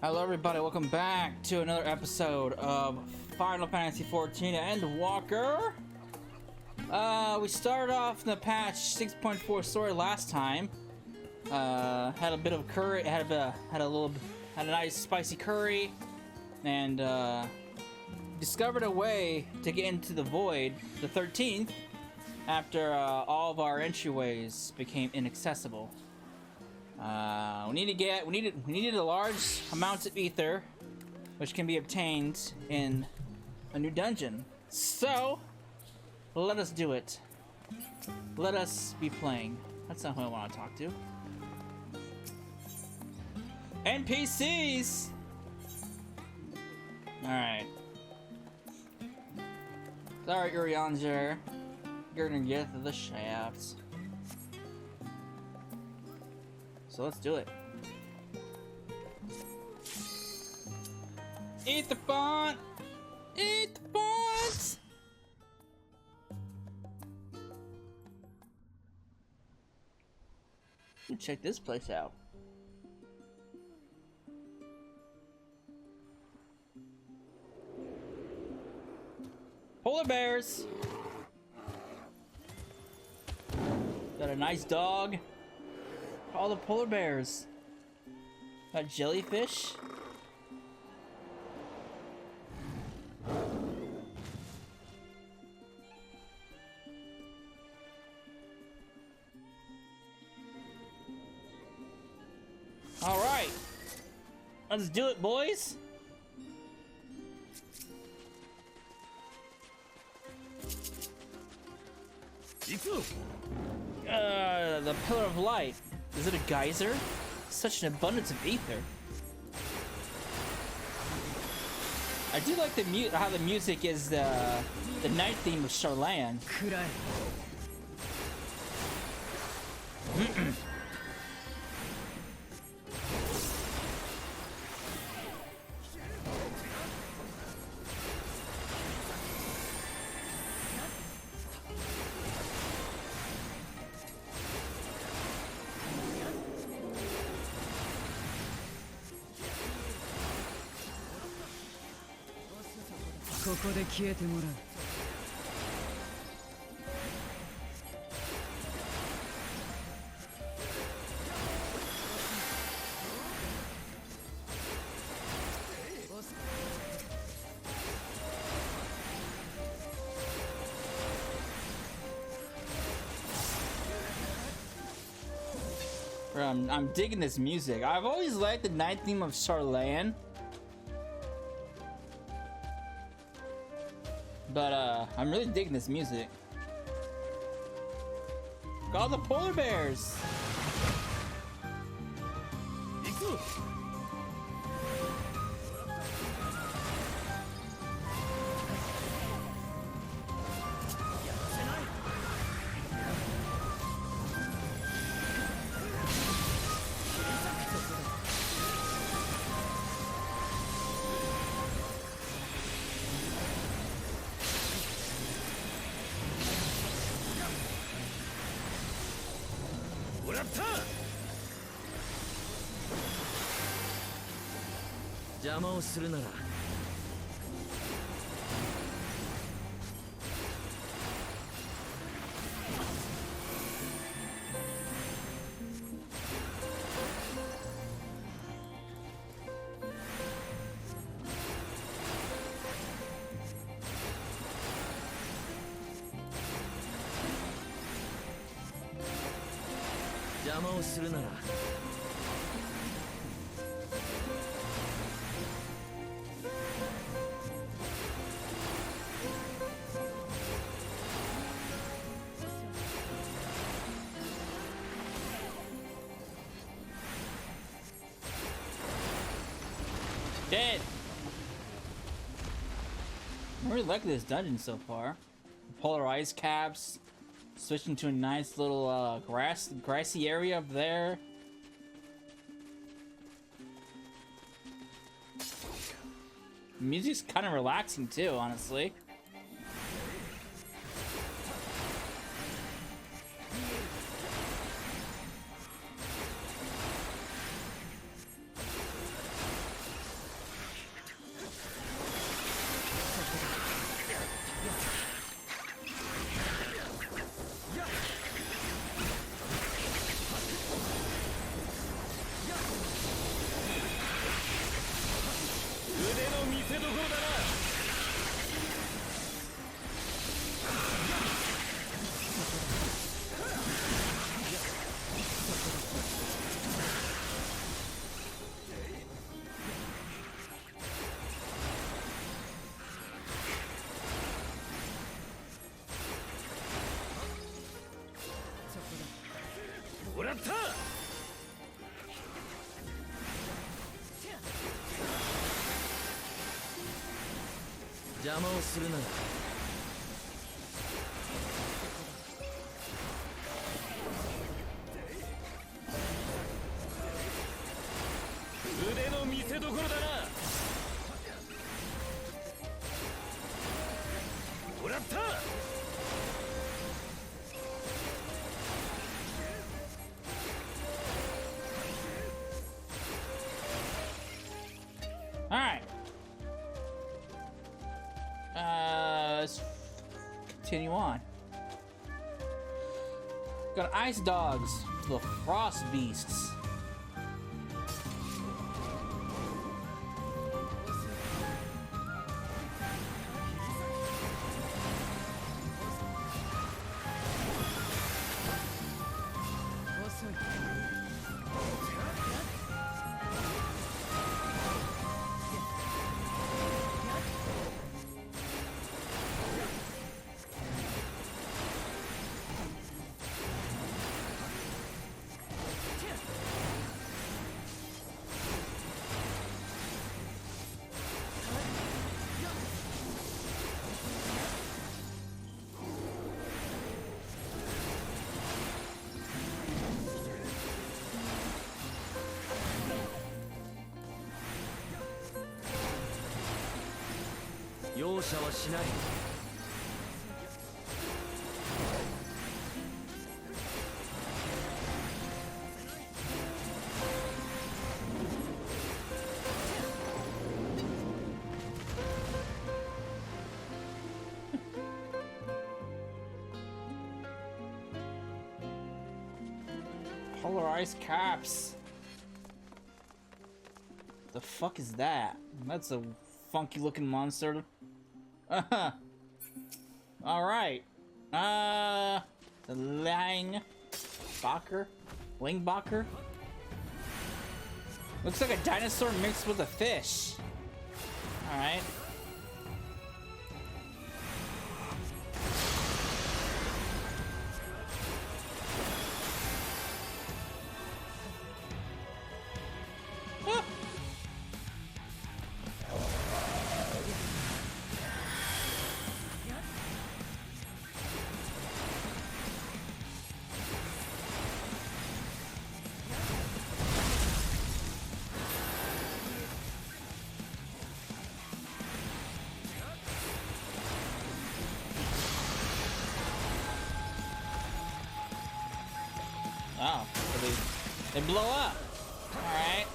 Hello everybody, welcome back to another episode of Final Fantasy XIV Endwalker. We started off in the patch 6.4 story last time. Had a bit of curry, had a nice spicy curry, and discovered a way to get into the void, the 13th, after all of our entryways became inaccessible. We needed a large amount of ether, which can be obtained in a new dungeon. So, let us do it. Let us be playing. That's not who I want to talk to. NPCs! Alright. Sorry, Urianger. You're gonna get to the shafts. So let's do it. Aetherfont! Aetherfont! Check this place out. Polar bears! Got a nice dog. All the polar bears. Got jellyfish. All right, let's do it, boys. The pillar of light. Is it a geyser? Such an abundance of ether. I do like how the music is the night theme of Charlan. I'm digging this music. I've always liked the night theme of Charlan. But I'm really digging this music. Got all the polar bears. Dead. I really like this dungeon so far. Polar ice caps, switching to a nice little grassy area up there. The music's kind of relaxing too, honestly. 邪魔をするな。腕の見せ所だな。もらった。All right. Let's continue on. Got ice dogs, the frost beasts. Polar ice caps. The fuck is that? That's a funky looking monster. Alright. The Langbacher? Looks like a dinosaur mixed with a fish. Alright. Oh, so they blow up. All right.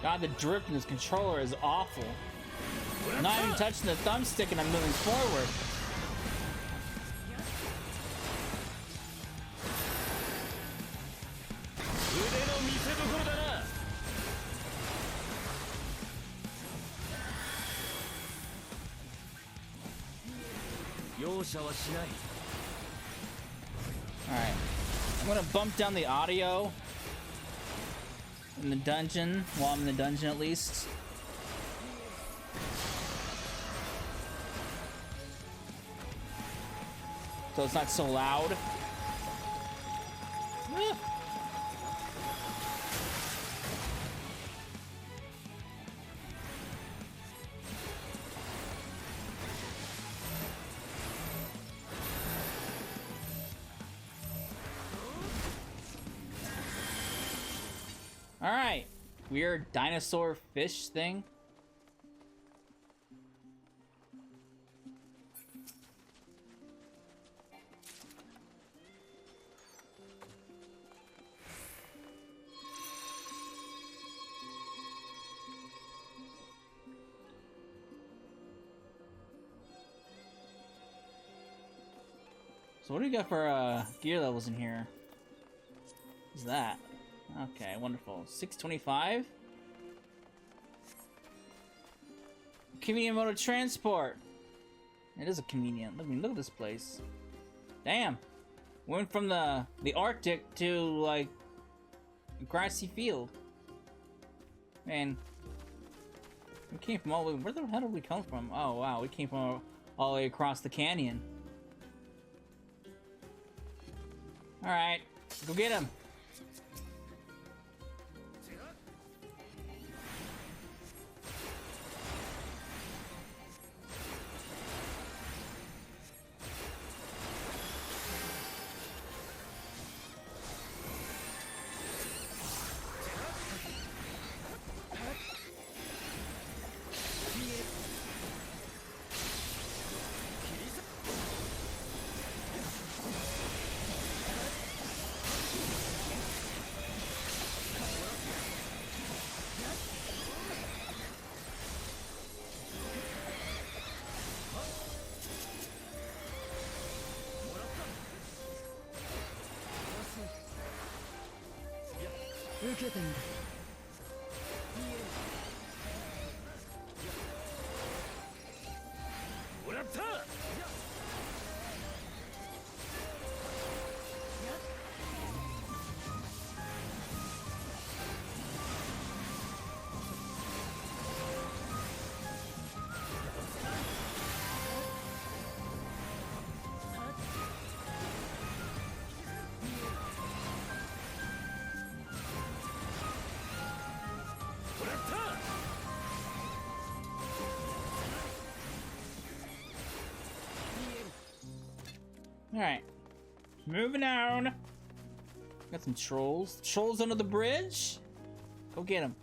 God, the drip in this controller is awful. I'm not even touching the thumbstick and I'm moving forward. Alright. I'm gonna bump down the audio in the dungeon, while I'm in the dungeon at least. so it's not so loud. Ah. All right, weird dinosaur fish thing. So what do we got for gear levels in here? What's that? Okay, wonderful. 625. Convenient mode of transport. It is a convenient. Look at this place. Damn. Went from the Arctic to like a grassy field. Man, we came from all the way. Where the hell did we come from? Oh wow, we came from all the way across the canyon. All right, go get him. Alright. Moving on. Got some trolls. Trolls under the bridge? Go get them.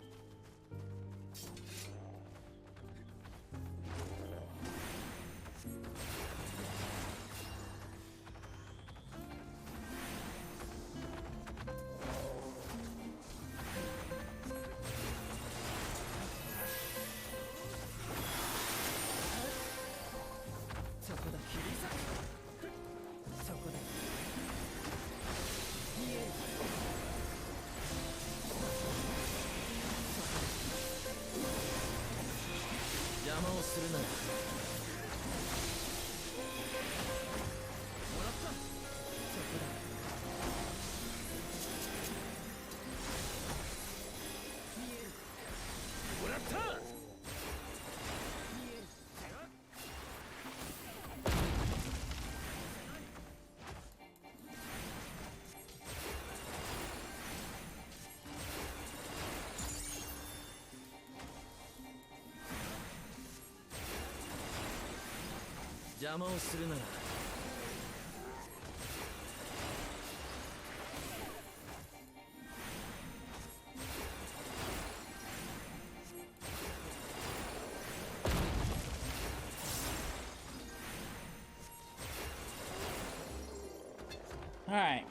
Alright.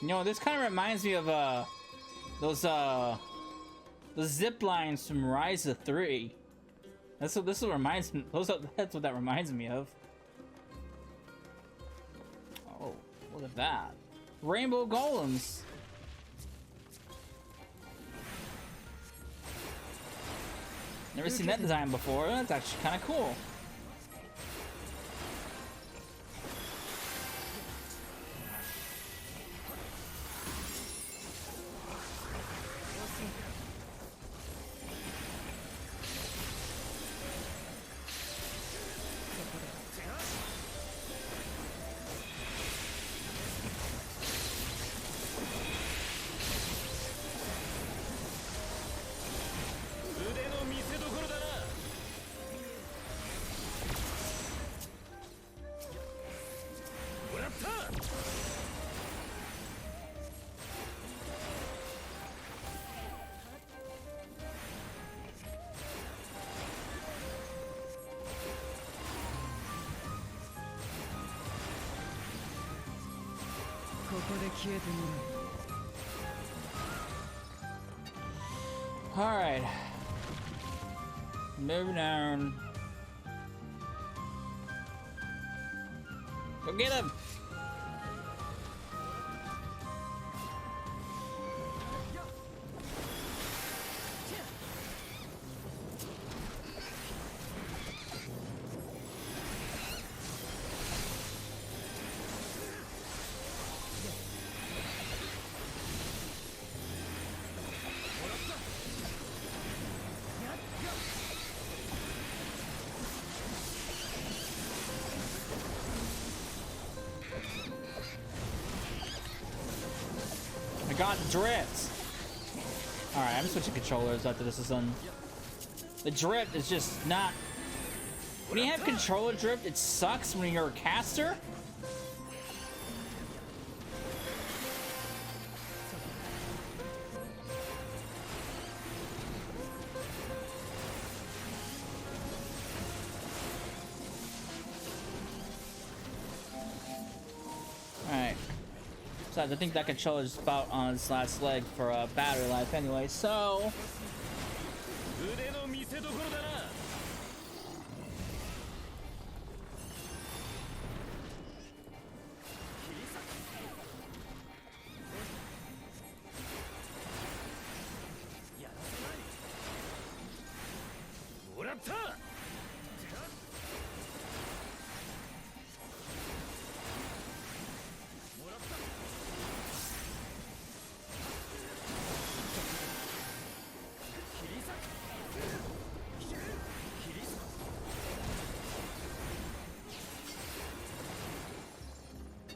You know, this kind of reminds me of those the zip lines from Rise of 3. That's what reminds me. That's what that reminds me of. Oh, look at that! Rainbow golems. Never seen that design before. That's actually kind of cool. Alright. Moving on. Go get him! I got dripped. Alright, I'm switching controllers after this is done. The drip is just not... When you have controller drift, it sucks when you're a caster. Alright. Besides, I think that controller's about on its last leg for battery life anyway, so...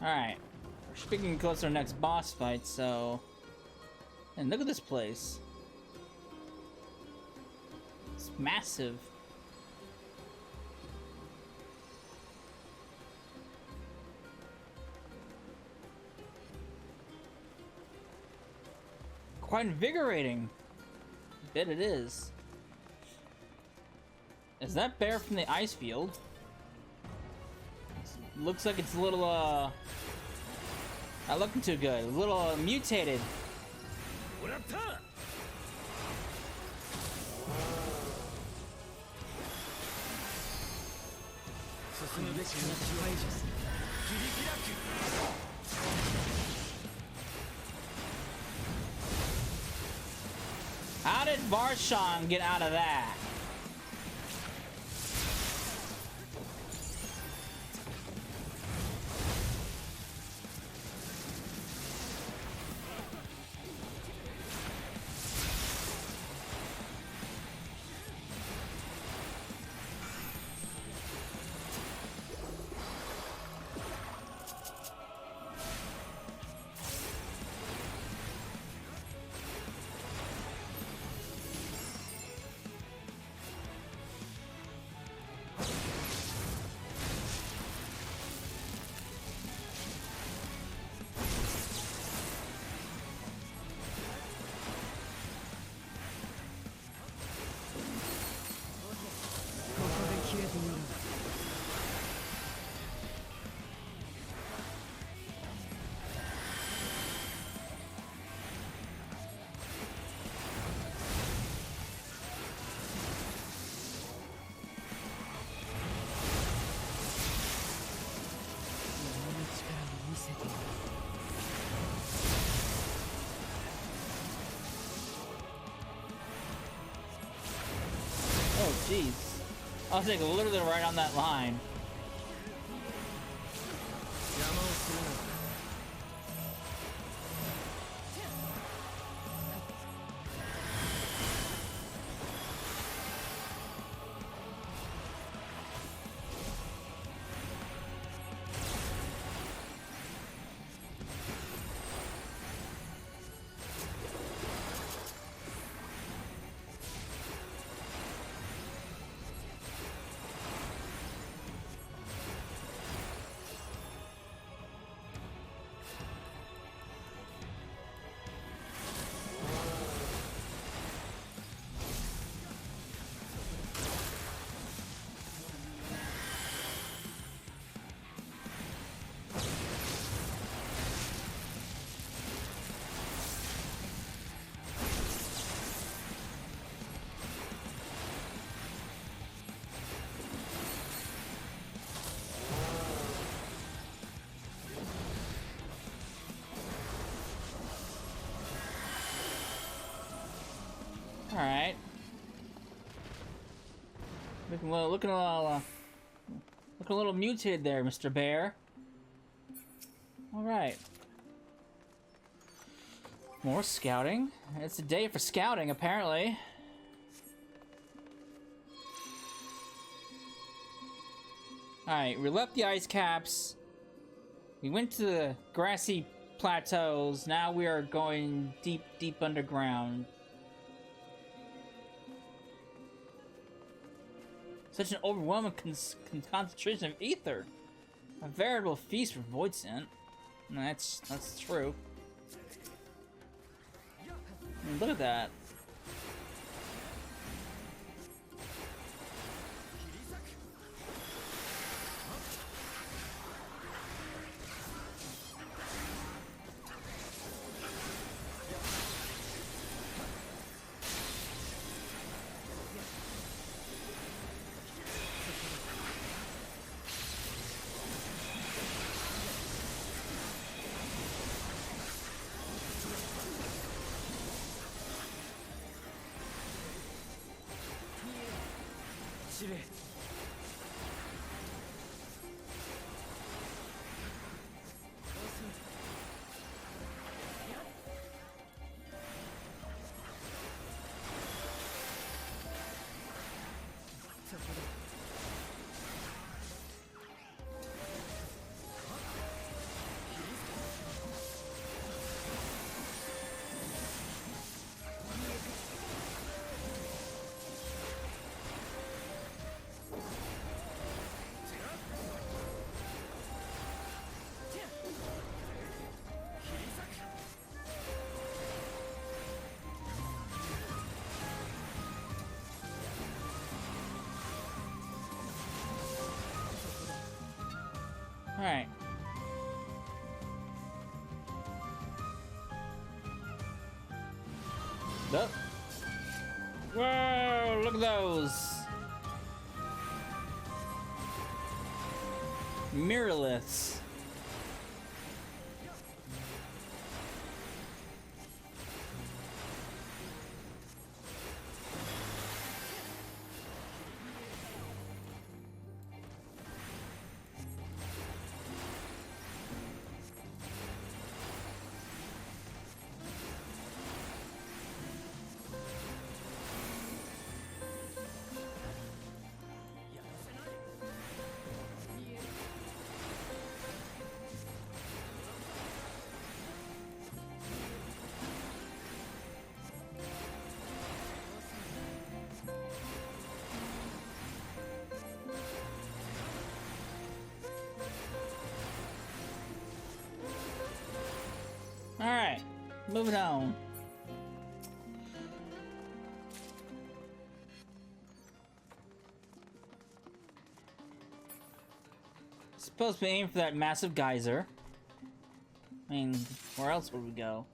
Alright, we're speaking close to our next boss fight, so... And look at this place. It's massive. Quite invigorating. I bet it is. Is that bear from the ice field? Looks like it's a little, not looking too good. A little, mutated. How did Varshan get out of that? Oh, jeez. I was like literally right on that line. Alright. Looking a little mutated there, Mr. Bear. Alright. More scouting. It's a day for scouting, apparently. Alright, we left the ice caps. We went to the grassy plateaus. Now we are going deep, deep underground. Such an overwhelming concentration of ether. A veritable feast for Voidsent. That's true. I mean, look at that. Alright. Oh. Whoa, look at those. Mirrorliths. Alright, moving on. Supposed to be aiming for that massive geyser. I mean, where else would we go?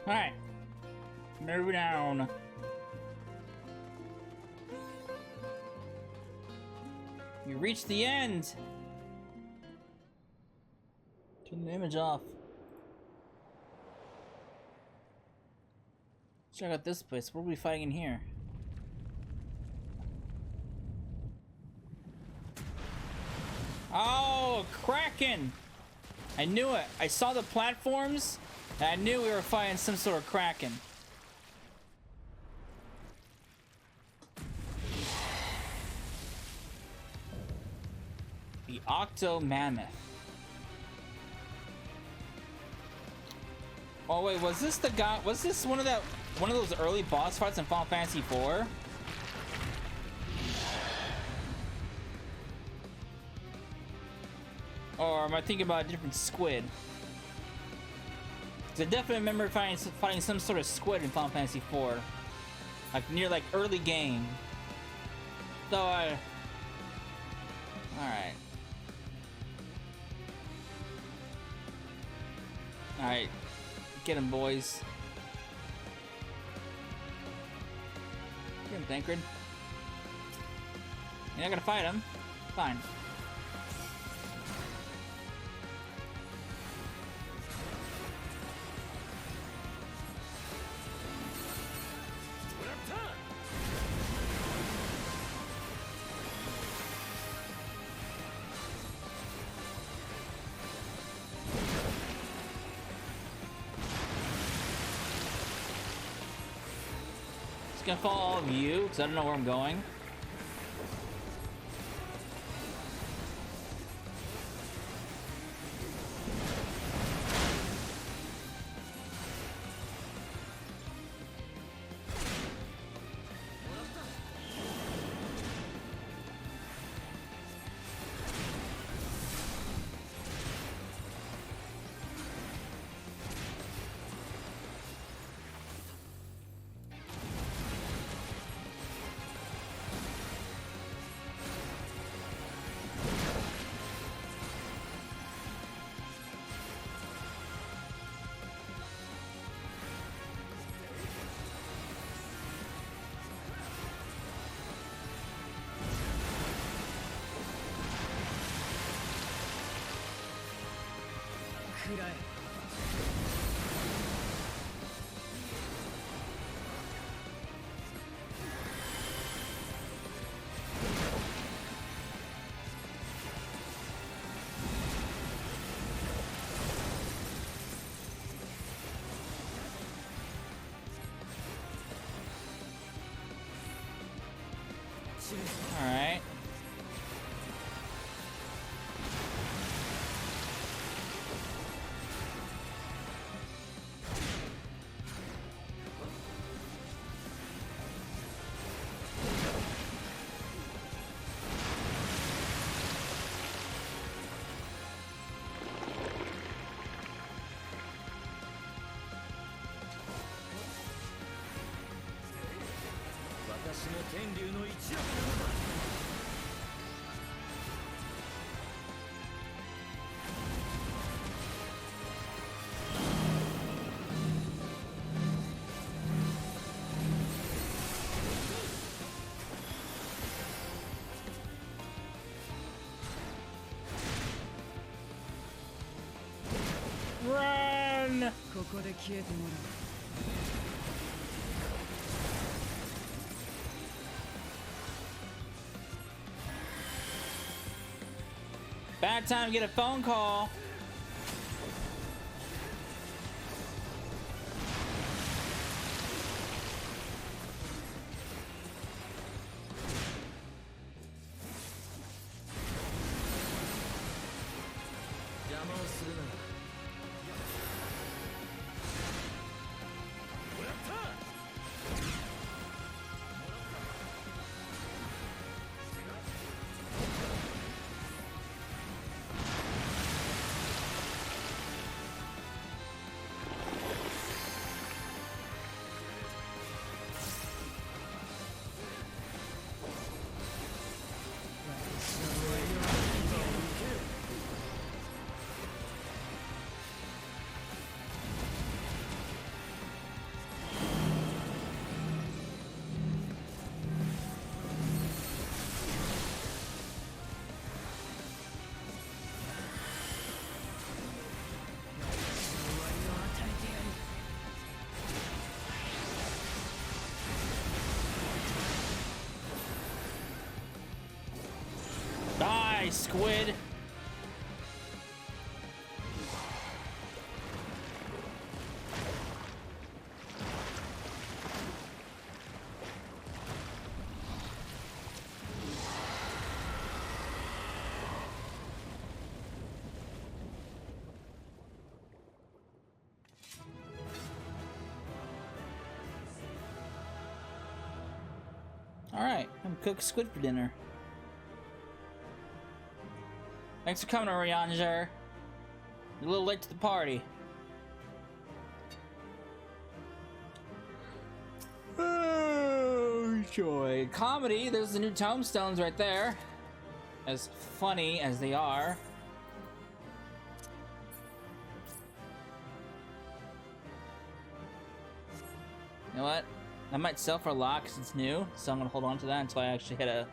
Alright. Move down. You reached the end! Turn the image off. Check out this place. What are we fighting in here? Oh, Kraken! I knew it. I saw the platforms, and I knew we were fighting some sort of Kraken. The Octo Mammoth. Oh wait, was this the guy? Was this one of those early boss fights in Final Fantasy IV? Or am I thinking about a different squid? 'Cause I definitely remember fighting some sort of squid in Final Fantasy IV, like near early game. So all right. Alright, get him, boys. Get him, Tancred. You're not gonna fight him? Fine. Gonna follow all of you because I don't know where I'm going. All right. Run! ここで消えてもらう。Bad time to get a phone call. Die, squid! Alright, I'm cook squid for dinner. Thanks for coming, Orianger. You're a little late to the party. Oh, joy. Comedy, there's the new tombstones right there. As funny as they are. You know what? I might sell for a lot because it's new, so I'm gonna hold on to that until I actually hit a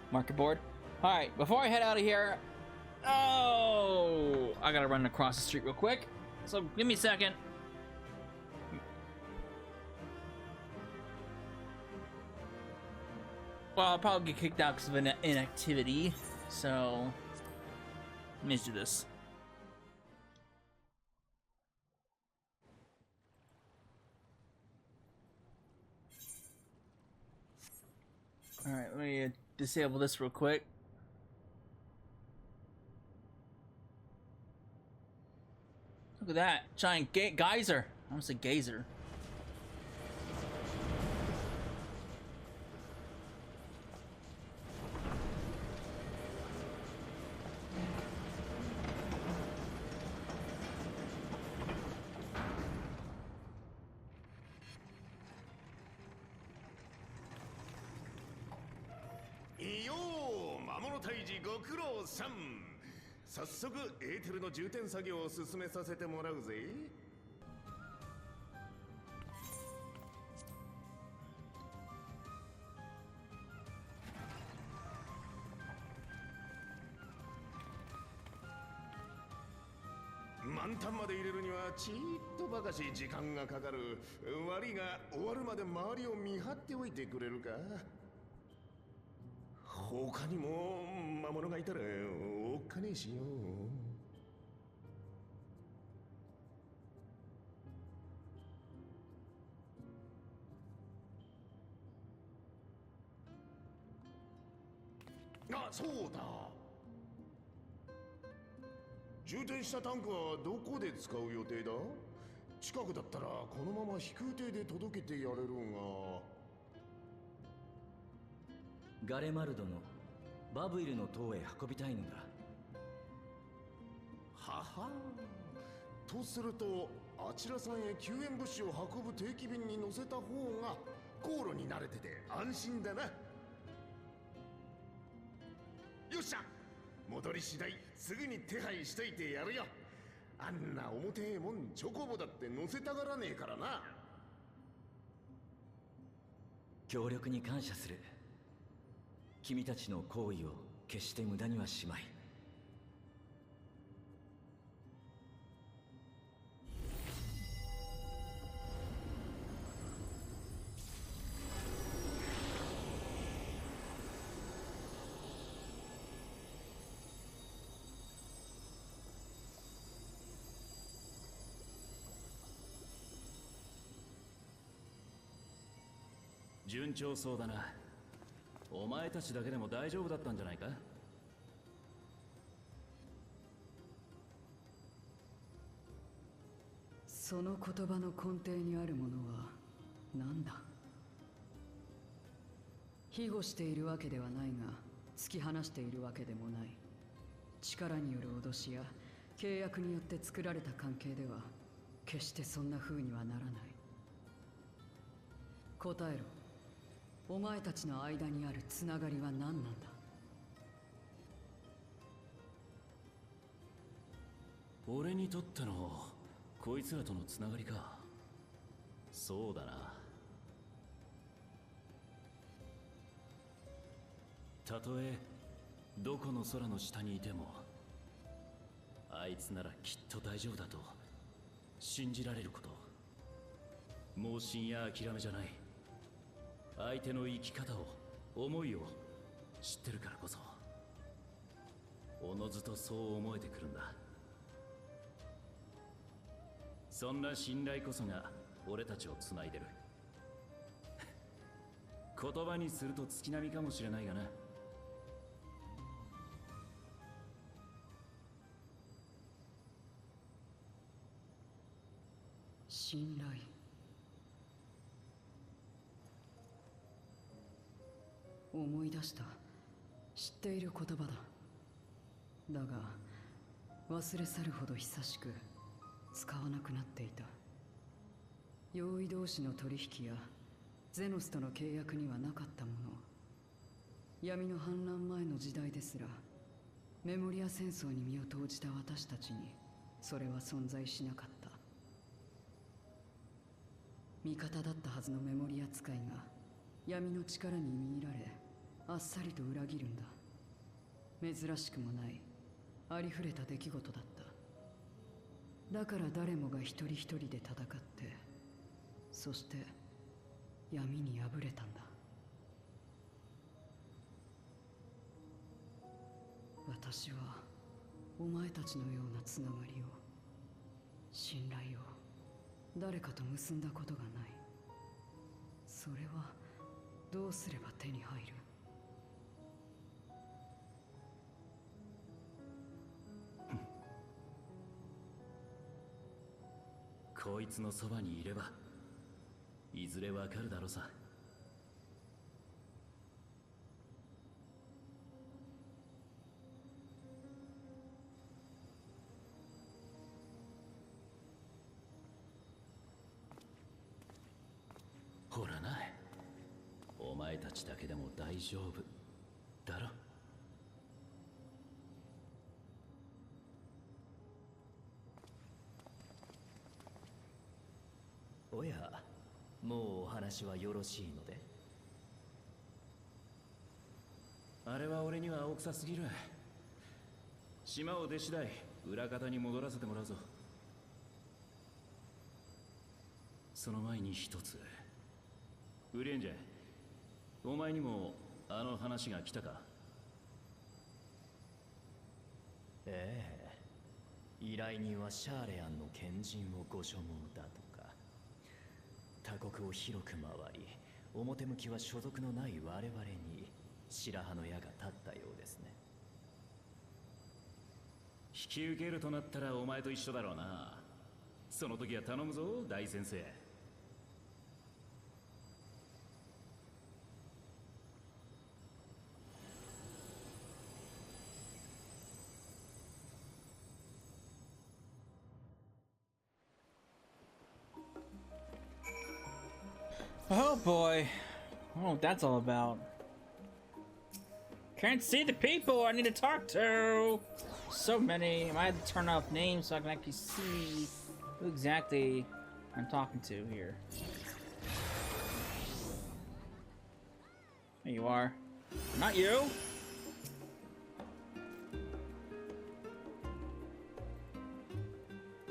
market board. Alright, before I head out of here, oh, I gotta run across the street real quick. So give me a second. Well, I'll probably get kicked out because of an inactivity. So let me just do this. Alright, let me disable this real quick. Look at that. Giant geyser. I almost said gazer.よ魔物退治ご苦労さん。早速エーテルの充填作業を進めさせてもらうぜ。満タンまで入れるにはちっとばかし時間がかかる。悪いが終わるまで周りを見張っておいてくれるか。他にも魔物がいたらおっかねえしよ。あ、そうだ。充填したタンクはどこで使う予定だ？近くだったらこのまま飛空艇で届けてやれるが。ガレマルドのバブイルの塔へ運びたいのだ。はは。とするとあちらさんへ救援物資を運ぶ定期便に乗せた方が航路に慣れてて安心だな。よっしゃ、戻り次第すぐに手配しといてやるよ。あんな重てえもんチョコボだって乗せたがらねえからな。協力に感謝する。君たちの行為を決して無駄にはしまい。順調そうだな。お前たちだけでも大丈夫だったんじゃないか？その言葉の根底にあるものは何だ？庇護しているわけではないが、突き放しているわけでもない。力による脅しや契約によって作られた関係では決してそんな風にはならない。答えろ。お前たちの間にあるつながりは何なんだ？俺にとってのこいつらとのつながりか。そうだな。たとえどこの空の下にいても、あいつならきっと大丈夫だと信じられること。盲信や諦めじゃない。相手の生き方を、思いを知ってるからこそ。おのずとそう思えてくるんだ。そんな信頼こそが俺たちをつないでる。言葉にすると月並みかもしれないがな。信頼。思い出した。知っている言葉だ。だが忘れ去るほど久しく使わなくなっていた。用意同士の取引やゼノスとの契約にはなかったもの。闇の反乱前の時代ですらメモリア戦争に身を投じた私たちにそれは存在しなかった。味方だったはずのメモリア使いが闇の力に見入られあっさりと裏切るんだ。珍しくもないありふれた出来事だった。だから誰もが一人一人で戦って、そして闇に敗れたんだ。私はお前たちのようなつながりを、信頼を誰かと結んだことがない。それはどうすれば手に入る？こいつのそばにいればいずれわかるだろさ。ほらな、お前たちだけでも大丈夫だろ。おや、もうお話はよろしいので。あれは俺には青臭すぎる。島を出次第裏方に戻らせてもらうぞ。その前に一つ。ウリエンジャー、お前にもあの話が来たか？ええ、依頼人はシャーレアンの賢人をご所望だとか。他国を広く回り、表向きは所属のない我々に白羽の矢が立ったようですね。引き受けるとなったらお前と一緒だろうな。その時は頼むぞ、大先生。Oh boy. I don't know what that's all about. Can't see the people I need to talk to. So many. I had to turn off names so I can actually see who exactly I'm talking to here. There you are. Not you.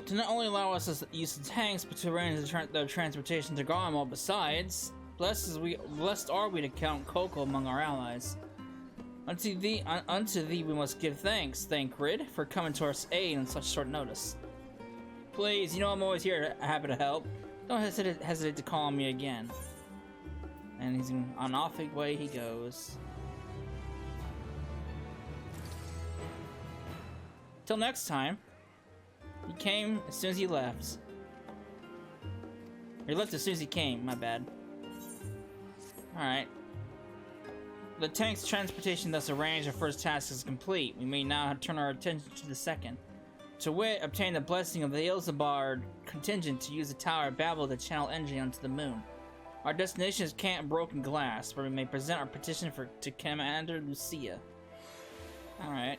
To not only allow us to use the tanks, but to arrange the transportation to Garmel. Besides, blessed are we to count Coco among our allies. Unto thee we must give thanks, Thancred, for coming to our aid on such short notice. Please, you know I'm always here, happy to help. Don't hesitate to call on me again. And he's on off the way he goes. Till next time. He came as soon as he left. He left as soon as he came, my bad. Alright. The tank's transportation thus arranged, our first task is complete. We may now turn our attention to the second. To wit, obtain the blessing of the Ilzabard contingent to use the tower at Babil to channel energy onto the moon. Our destination is Camp Broken Glass, where we may present our petition to Commander Lucia. Alright.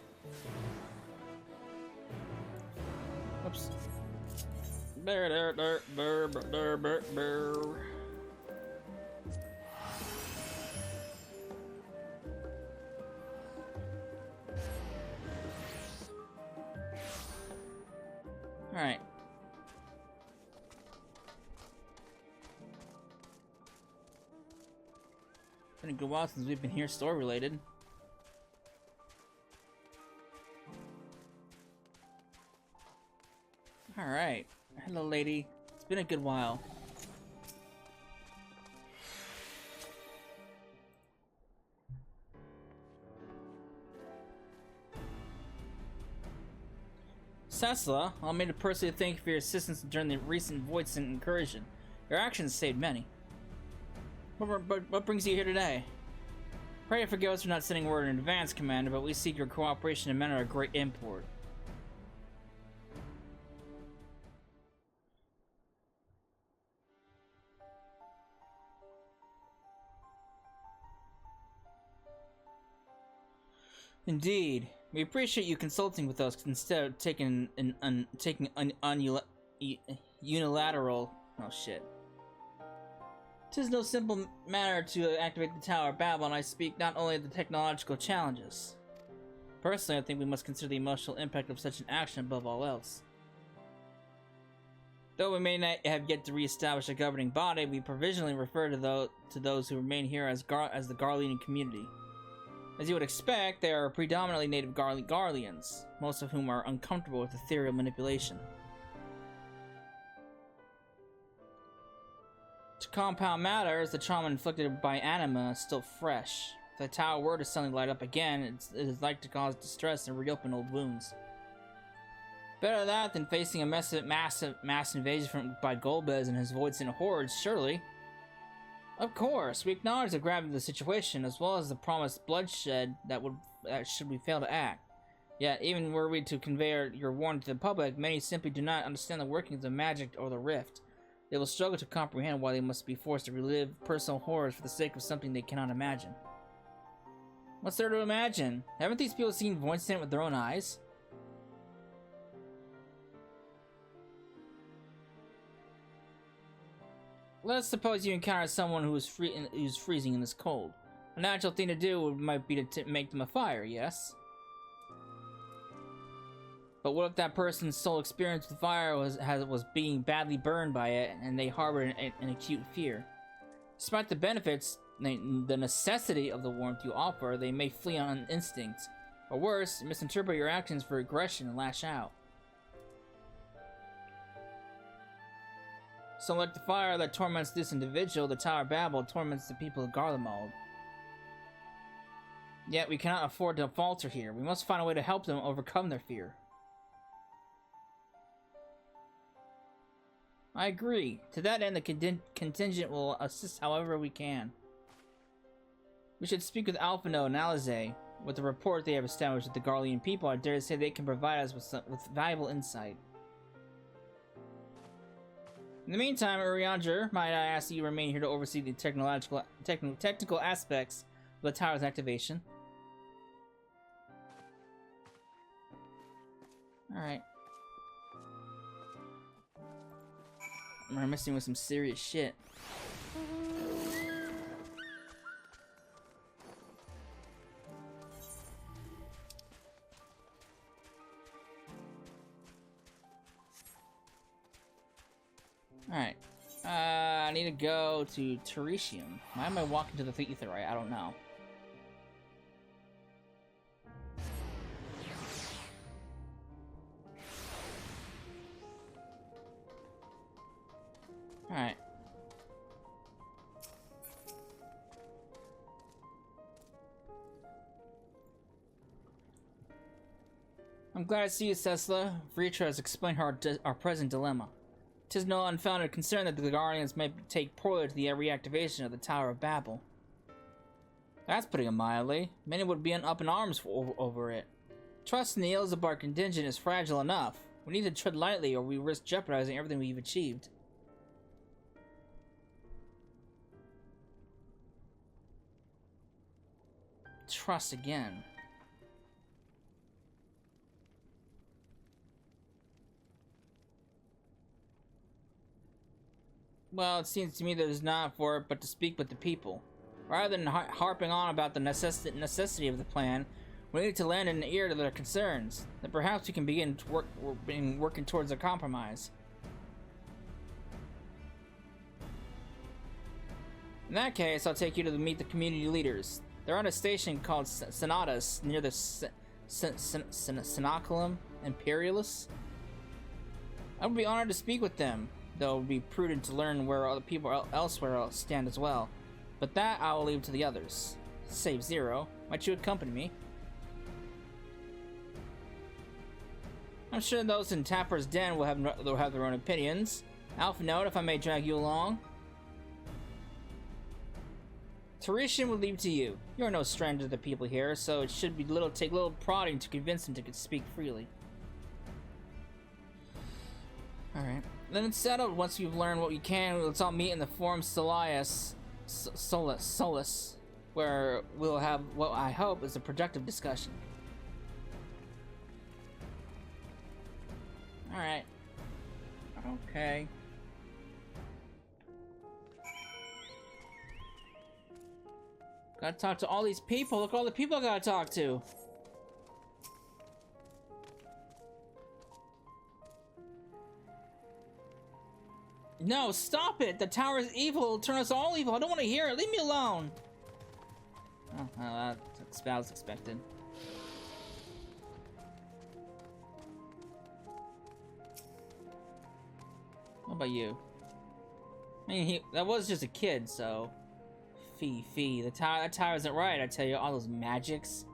Oops. Alright. Been a good while since we've been here store related. Alright. Hello, lady. It's been a good while. Cecila, I'll make it personally thank you for your assistance during the recent Voidsent incursion. Your actions saved many. What brings you here today? Pray forgive us for not sending word in advance, Commander, but we seek your cooperation in a manner of great import. Indeed. We appreciate you consulting with us instead of taking an unilateral... Oh shit. 'Tis no simple matter to activate the Tower of Babil, and I speak not only of the technological challenges. Personally, I think we must consider the emotional impact of such an action above all else. Though we may not have yet to re-establish a governing body, we provisionally refer to those who remain here as the Garlean community. As you would expect, they are predominantly native Garleans, most of whom are uncomfortable with ethereal manipulation. To compound matters, the trauma inflicted by anima is still fresh. If the tower were to suddenly light up again, it is like to cause distress and reopen old wounds. Better that than facing a mass invasion by Golbez and his Voidsent hordes, surely. Of course, we acknowledge the gravity of the situation, as well as the promised bloodshed that should we fail to act. Yet, even were we to convey your warning to the public, many simply do not understand the workings of magic or the rift. They will struggle to comprehend why they must be forced to relive personal horrors for the sake of something they cannot imagine. What's there to imagine? Haven't these people seen Voidsent with their own eyes? Let's suppose you encounter someone who's freezing in this cold. A natural thing to do might be to make them a fire, yes? But what if that person's sole experience with fire was being badly burned by it, and they harbored an acute fear? Despite the benefits, the necessity of the warmth you offer, they may flee on instinct, or worse, misinterpret your actions for aggression and lash out. So like the fire that torments this individual, the Tower of Babil torments the people of Garlemald. Yet we cannot afford to falter here. We must find a way to help them overcome their fear. I agree. To that end, the contingent will assist however we can. We should speak with Alphino and Alizé. With the rapport they have established with the Garlean people, I dare to say they can provide us with valuable insight. In the meantime, Urianger, might I ask that you remain here to oversee the technical aspects of the tower's activation? Alright. We're messing with some serious shit. Alright. I need to go to Teritium. Why am I walking to the Aetherite? I don't know. Alright. I'm glad to see you, Cecila. Vritra has explained our present dilemma. 'Tis no unfounded concern that the Guardians may take poorly to the reactivation of the Tower of Babil. That's putting it mildly. Many would be up in arms over it. Trust in the Ilzabar contingent is fragile enough. We need to tread lightly or we risk jeopardizing everything we've achieved. Trust again. Well, it seems to me that there's not for it but to speak with the people. Rather than harping on about the necessity of the plan, we need to lend an ear to their concerns. Then perhaps we can begin to working towards a compromise. In that case, I'll take you to meet the community leaders. They're at a station called Senatus near the Cenaculum Imperialis. I would be honored to speak with them, though it would be prudent to learn where other people elsewhere stand as well. But that I will leave to the others. Save Zero. Might you accompany me? I'm sure those in Tapper's Den will have their own opinions. Alpha note, if I may drag you along. Tarishan would leave to you. You're no stranger to the people here, so it should take little prodding to convince them to speak freely. Alright. Then it's settled. Once we've learned what we can, let's all meet in the Forum Solace, where we'll have what I hope is a productive discussion. Alright. Okay. Gotta talk to all these people. Look at all the people I gotta talk to. No, stop it! The tower is evil. It'll turn us all evil. I don't want to hear it. Leave me alone. Oh, well, that was expected. What about you? I mean, that was just a kid, so... Fee. That tower isn't right, I tell you, all those magics.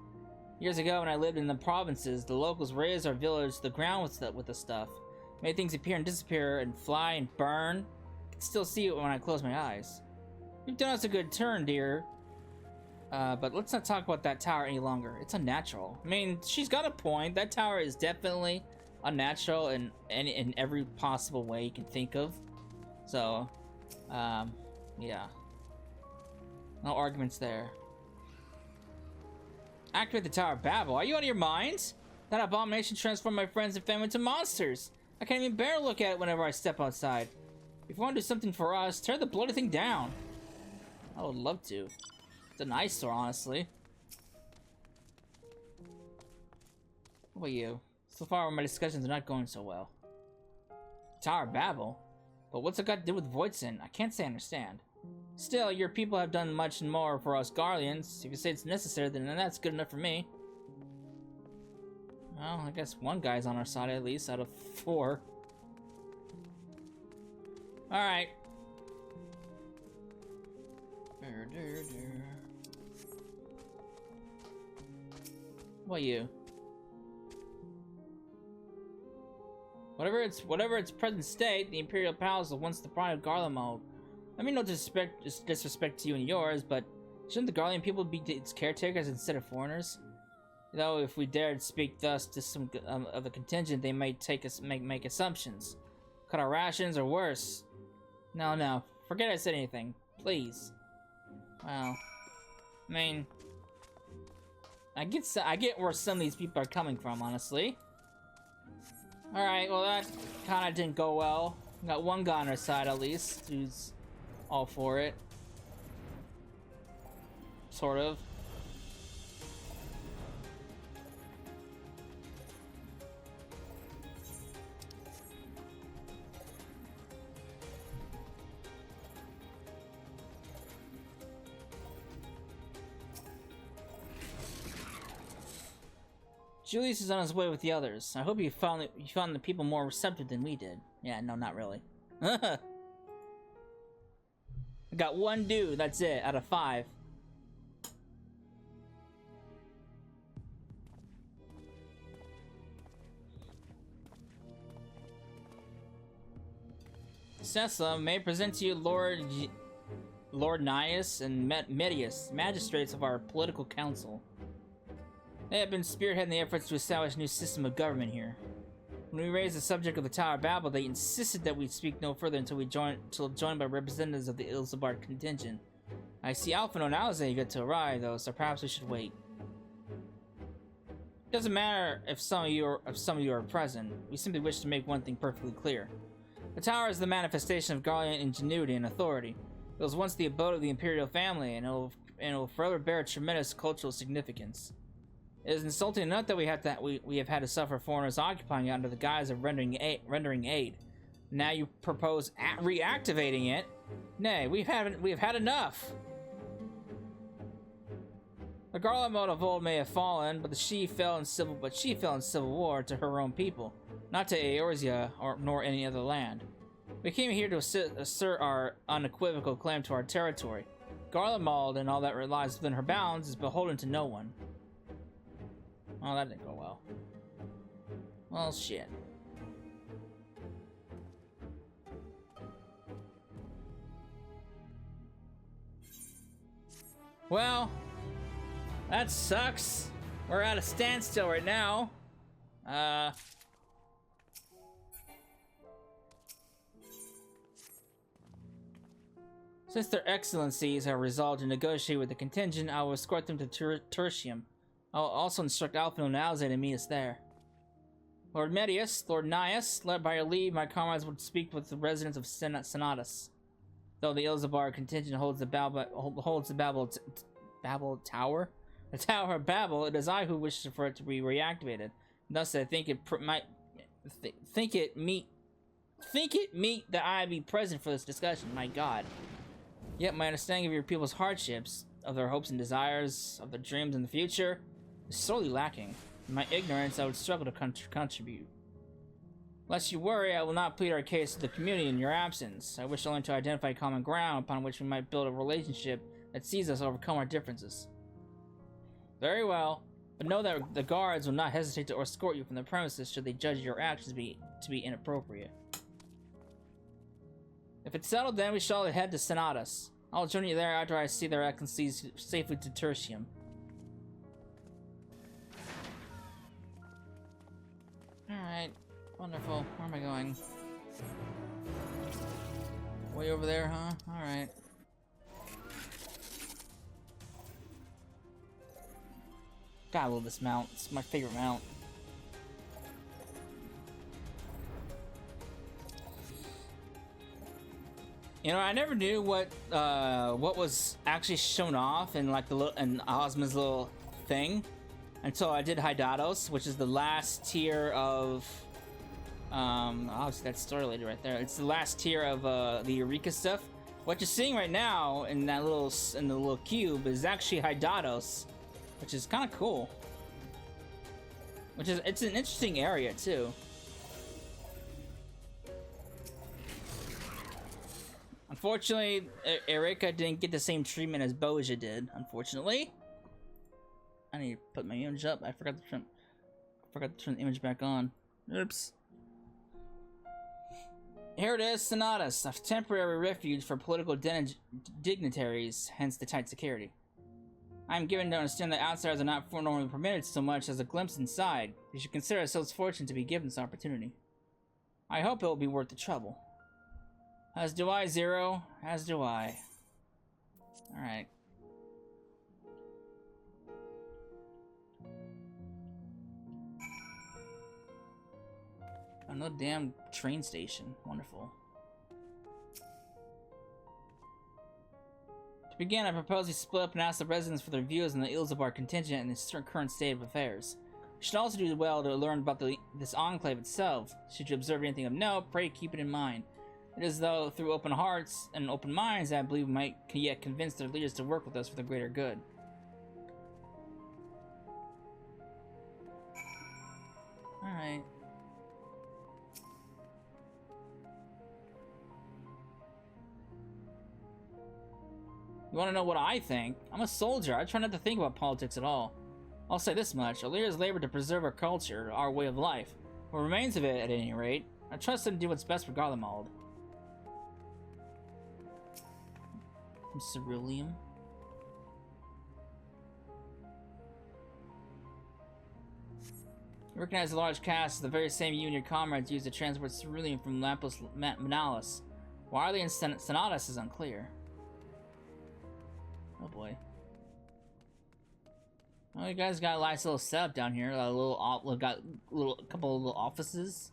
Years ago, when I lived in the provinces, the locals razed our village to the ground with the stuff. Made things appear and disappear and fly and burn. I can still see it when I close my eyes. You've done us a good turn, dear. But let's not talk about that tower any longer. It's unnatural. I mean, she's got a point. That tower is definitely unnatural in every possible way you can think of. So, yeah. No arguments there. Activate the Tower of Babil. Are you out of your minds? That abomination transformed my friends and family into monsters. I can't even bear to look at it whenever I step outside. If you want to do something for us, tear the bloody thing down. I would love to. It's an eyesore, honestly. What about you? So far, my discussions are not going so well. Tower of Babil? But what's it got to do with Voidson? I can't say I understand. Still, your people have done much more for us Garleans. If you say it's necessary, then that's good enough for me. Well, I guess one guy's on our side at least, out of 4. Alright. What about you? Whatever its present state, the Imperial Palace was once the pride of Garlemald. I mean, no disrespect to you and yours, but shouldn't the Garlean people be its caretakers instead of foreigners? Though, if we dared speak thus to some of the contingent, they might make assumptions, cut our rations, or worse. No, forget I said anything, please. Well, I mean, I get where some of these people are coming from, honestly. All right, well that kind of didn't go well. We got one guy on our side at least, who's all for it. Sort of. Julius is on his way with the others. I hope you found the people more receptive than we did. Yeah, no, not really. I got one dude, that's it, out of 5. Cessa may present to you Lord Nias and Medius, magistrates of our political council. They have been spearheading the efforts to establish a new system of government here. When we raised the subject of the Tower of Babil, they insisted that we speak no further until joined by representatives of the Ilsabard contingent. I see Alphino now is eager to arrive, though, so perhaps we should wait. It doesn't matter if some of you are present. We simply wish to make one thing perfectly clear. The tower is the manifestation of Garlean ingenuity and authority. It was once the abode of the Imperial family, and it will forever bear tremendous cultural significance. It is insulting enough that we have had to suffer foreigners occupying it under the guise of rendering aid. Now you propose reactivating it? Nay, we have had enough. The Garland mode of old may have fallen, but she fell in civil war to her own people, not to Eorzea nor any other land. We came here to assert our unequivocal claim to our territory. Garlemald and all that lies within her bounds is beholden to no one. Oh, that didn't go well. Well, shit. Well, that sucks. We're at a standstill right now. Since their excellencies have resolved to negotiate with the contingent, I will escort them to Tertium. I will also instruct Alpha and Alze to meet us there. Lord Medius, Lord Nias, led by your leave, my comrades would speak with the residents of Senatus. Though the Ilzabar contingent holds the Babil Tower, the Tower of Babel, it is I who wishes for it to be reactivated. Thus, I think it meet that I be present for this discussion. My God. Yet my understanding of your people's hardships, of their hopes and desires, of their dreams in the future, is sorely lacking. In my ignorance, I would struggle to contribute. Lest you worry, I will not plead our case to the community in your absence. I wish only to identify common ground upon which we might build a relationship that sees us overcome our differences. Very well, but know that the guards will not hesitate to escort you from the premises should they judge your actions to be inappropriate. If it's settled, then we shall head to Senatus. I'll join you there after I see their excellencies safely to Tertium. Alright, wonderful. Where am I going? Way over there, huh? Alright. God, I love this mount. It's my favorite mount. You know, I never knew what was actually shown off in like in Ozma's little thing until I did Hydatos, which is the last tier of obviously that's story related right there. It's the last tier of the Eureka stuff. What you're seeing right now in the little cube is actually Hydatos, which is kind of cool. It's an interesting area too. Unfortunately, Erika didn't get the same treatment as Boja did, unfortunately. I need to put my image up. I forgot to turn the image back on. Oops. Here it is, Senatus, a temporary refuge for political dignitaries, hence the tight security. I am given to understand that outsiders are not normally permitted so much as a glimpse inside. You should consider ourselves fortunate to be given this opportunity. I hope it will be worth the trouble. As do I, Zero. As do I. Alright. Another damn train station. Wonderful. To begin, I propose we split up and ask the residents for their views on the Ilzabar contingent and its current state of affairs. We should also do well to learn about this enclave itself. Should you observe anything of note, pray keep it in mind. It is though through open hearts and open minds that I believe we might yet convince their leaders to work with us for the greater good. Alright. You want to know what I think? I'm a soldier. I try not to think about politics at all. I'll say this much. Our leaders labor to preserve our culture, our way of life. What remains of it, at any rate. I trust them to do what's best for Garlemald. Ceruleum. You recognize the large cast as the very same you and your comrades used to transport ceruleum from Lapis Manalis. Why are they in Senatus is unclear. Oh boy. Oh, you guys got a nice little setup down here. Got a couple of little offices.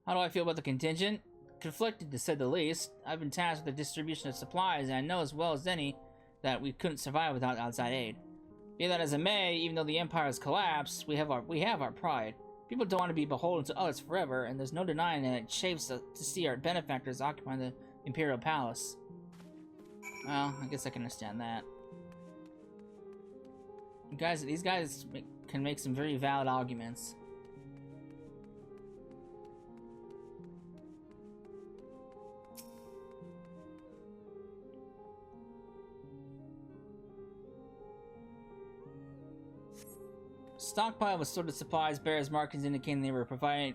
How do I feel about the contingent? Conflicted, to say the least. I've been tasked with the distribution of supplies, and I know as well as any that we couldn't survive without outside aid. Be that as it may, even though the Empire has collapsed, we have our pride. People don't want to be beholden to others forever, and there's no denying that it chafes to see our benefactors occupying the Imperial Palace. Well, I guess I can understand that. These guys can make some very valid arguments. Stockpile with sorted supplies bears markings indicating they were provided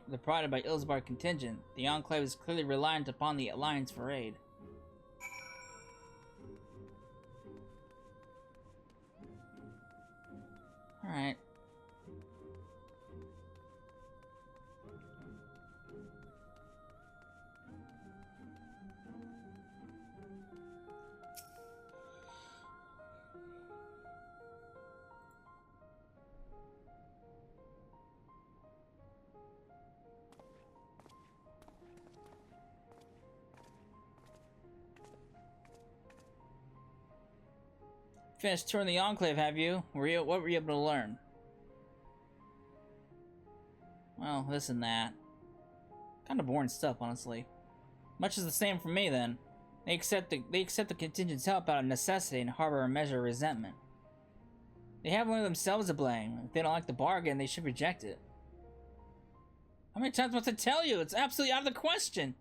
by Ilsbar contingent. The Enclave is clearly reliant upon the Alliance for aid. Alright. Finished touring the Enclave, have you? What were you able to learn? Well, this and that. Kind of boring stuff, honestly. Much is the same for me, then. They accept the contingent's help out of necessity and harbor a measure of resentment. They have only themselves to blame. If they don't like the bargain, they should reject it. How many times must I tell you? It's absolutely out of the question!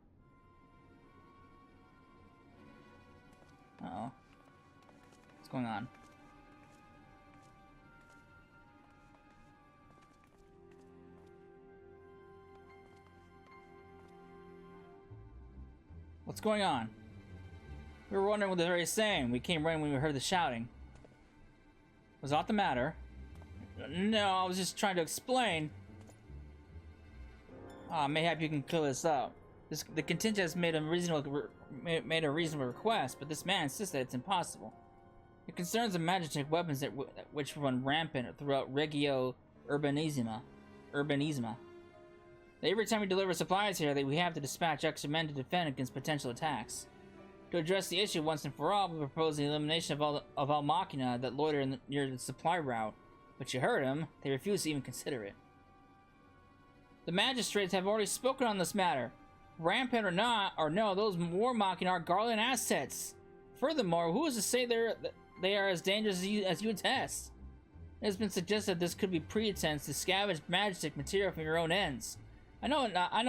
Uh-oh. What's going on? What's going on? We were wondering what they were saying. We came running when we heard the shouting. Was that the matter? No, I was just trying to explain. Mayhap you can clear this up. The contingent has made a reasonable request, but this man insists that it's impossible. It concerns the magic weapons which run rampant throughout Regio Urbanisima. Every time we deliver supplies here, we have to dispatch extra men to defend against potential attacks. To address the issue once and for all, we propose the elimination of all machina that loiter near the supply route. But you heard him; they refuse to even consider it. The magistrates have already spoken on this matter. Rampant or not, or no, those war machina are Garland assets. Furthermore, who is to say they are as dangerous as you attest? It has been suggested this could be pretense to scavenge magic material for your own ends. I know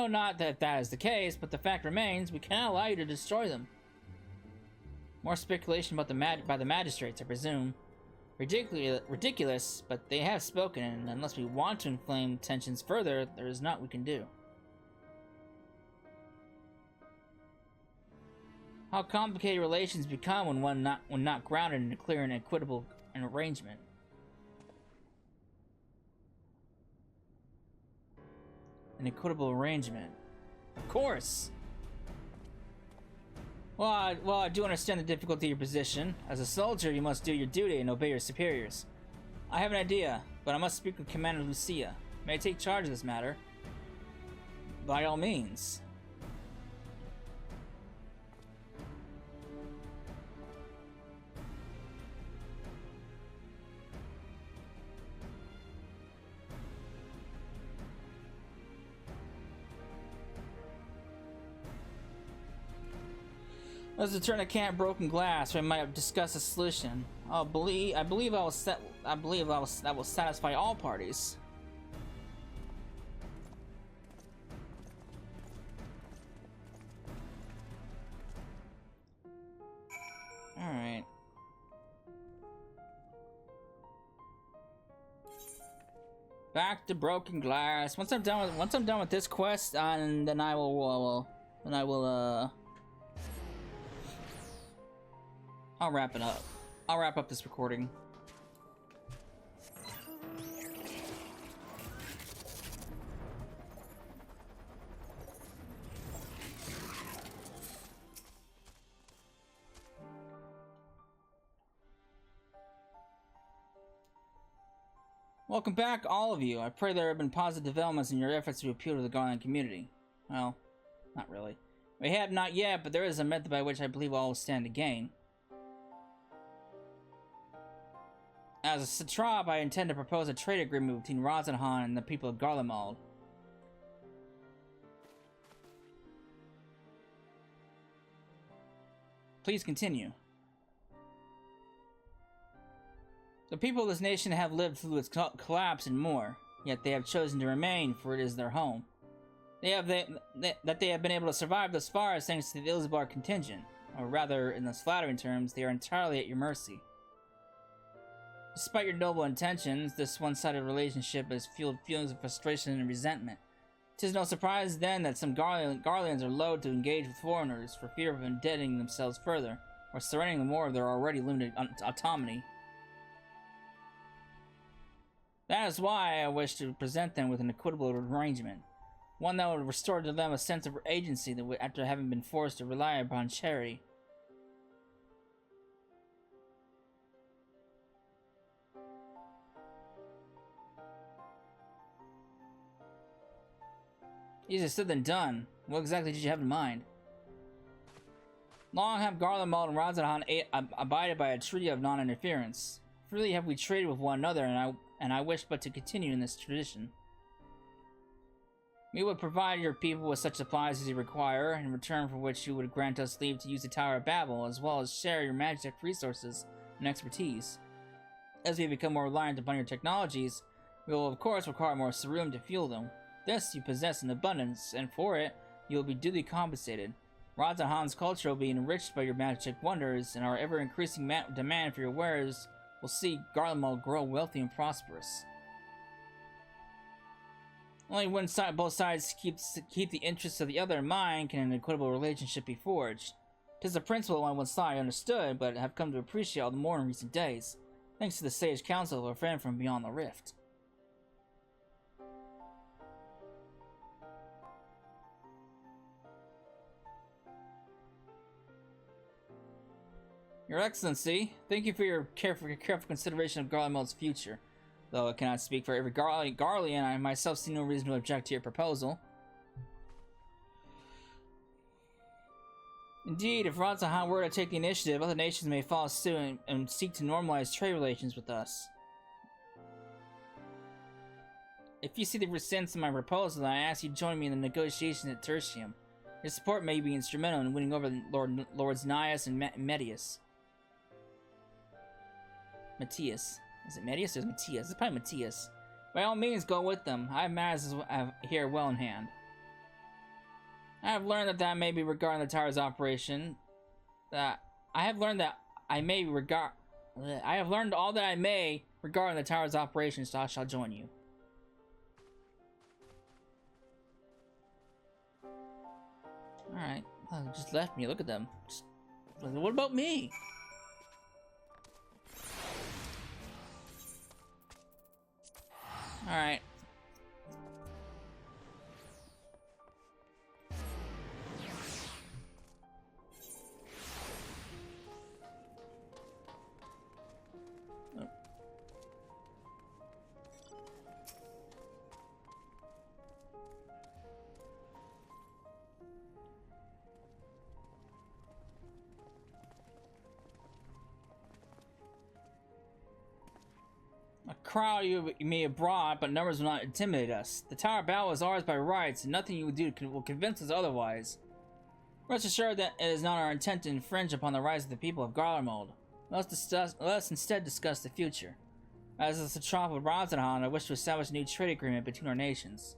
not that that is the case, but the fact remains, we cannot allow you to destroy them. More speculation about by the magistrates, I presume. Ridiculous, but they have spoken, and unless we want to inflame tensions further, there is naught we can do. How complicated relations become when not grounded in a clear and equitable arrangement. An equitable arrangement. Of course! Well, I do understand the difficulty of your position. As a soldier, you must do your duty and obey your superiors. I have an idea, but I must speak with Commander Lucia. May I take charge of this matter? By all means. Let's return a can of broken glass. We might discuss a solution. I believe that will satisfy all parties. All right. Back to broken glass. Once I'm done with this quest, and then I will I'll wrap it up. I'll wrap up this recording. Welcome back, all of you. I pray there have been positive developments in your efforts to appeal to the Garland community. Well, not really. We have not yet, but there is a method by which I believe all will stand to gain. As a satrap, I intend to propose a trade agreement between Rosenhan and the people of Garlemald. Please continue. The people of this nation have lived through its collapse and more, yet they have chosen to remain, for it is their home. They have been able to survive thus far is thanks to the Ilsbar contingent, or rather, in less flattering terms, they are entirely at your mercy. Despite your noble intentions, this one-sided relationship has fueled feelings of frustration and resentment. 'Tis no surprise then that some Garleans are loath to engage with foreigners for fear of indebting themselves further, or surrendering more of their already limited autonomy. That is why I wish to present them with an equitable arrangement, one that would restore to them a sense of agency after having been forced to rely upon charity. Easier said than done. What exactly did you have in mind? Long have Garlemald and Radz-at-Han abided by a treaty of non-interference. Freely have we traded with one another, and I wish but to continue in this tradition. We would provide your people with such supplies as you require, in return for which you would grant us leave to use the Tower of Babil, as well as share your magic resources and expertise. As we become more reliant upon your technologies, we will of course require more ceruleum to fuel them. This you possess in abundance, and for it, you will be duly compensated. Radz-at-Han's culture will be enriched by your magic wonders, and our ever-increasing demand for your wares will see Garlemald grow wealthy and prosperous. Only when both sides keep the interests of the other in mind can an equitable relationship be forged. 'Tis a principle on one side understood, but have come to appreciate all the more in recent days, thanks to the sage counsel of a friend from beyond the rift. Your Excellency, thank you for your careful consideration of Garlemald's future. Though I cannot speak for every Garlean, I myself see no reason to object to your proposal. Indeed, if Radz-at-Han were to take the initiative, other nations may follow suit and seek to normalize trade relations with us. If you see the sense of my proposal, I ask you to join me in the negotiations at Tertium. Your support may be instrumental in winning over Lords Nias and Medius. Matthias. Is it Medius or is it Matthias? It's probably Matthias. By all means, go with them. I have matters here well in hand. I have learned that may be regarding the tower's operation. I have learned all that I may regarding the tower's operation, so I shall join you. Alright. Oh, they just left me. Look at them. What about me? Alright. Oh. A crowd you may have brought, but numbers will not intimidate us. The Tower of Battle is ours by rights, and nothing you will do will convince us otherwise. Rest assured that it is not our intent to infringe upon the rights of the people of Garlemald. Let us instead discuss the future. As a Satrap of Radz-at-Han, I wish to establish a new trade agreement between our nations.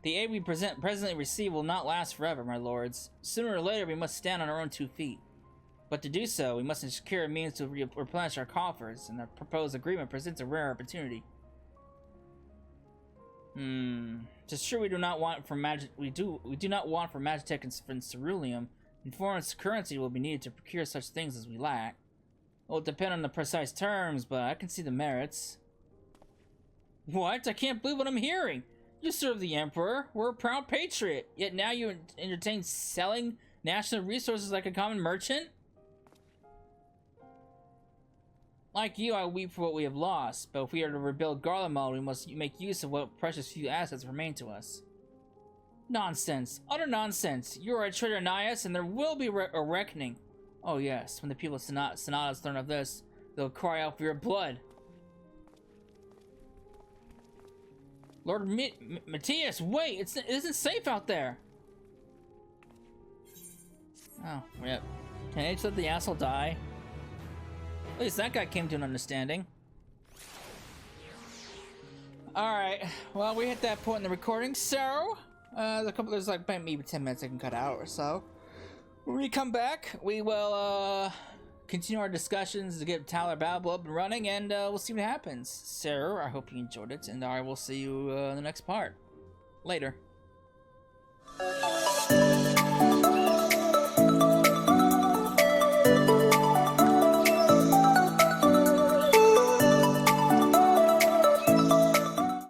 The aid we presently receive will not last forever, my lords. Sooner or later, we must stand on our own 2 feet. But to do so, we must secure a means to replenish our coffers, and the proposed agreement presents a rare opportunity. It's true we do not want for magic. We do not want for Magitech and ceruleum, and foreign currency will be needed to procure such things as we lack. It will depend on the precise terms, but I can see the merits. What? I can't believe what I'm hearing. You serve the Emperor. We're a proud patriot. Yet now you entertain selling national resources like a common merchant? Like you, I weep for what we have lost. But if we are to rebuild Garlemald, we must make use of what precious few assets remain to us. Nonsense. Utter nonsense. You are a traitor, Nias, and there will be a reckoning. Oh yes, when the people of Sonatas learn of this, they'll cry out for your blood. Lord Matthias, wait! It isn't safe out there! Oh, yep. Can I just let the asshole die? At least that guy came to an understanding. Alright, well, we hit that point in the recording, so... there's like maybe 10 minutes I can cut out or so. When we come back, we will, continue our discussions to get Tyler Babil up and running, and we'll see what happens. So, I hope you enjoyed it, and I will see you in the next part. Later.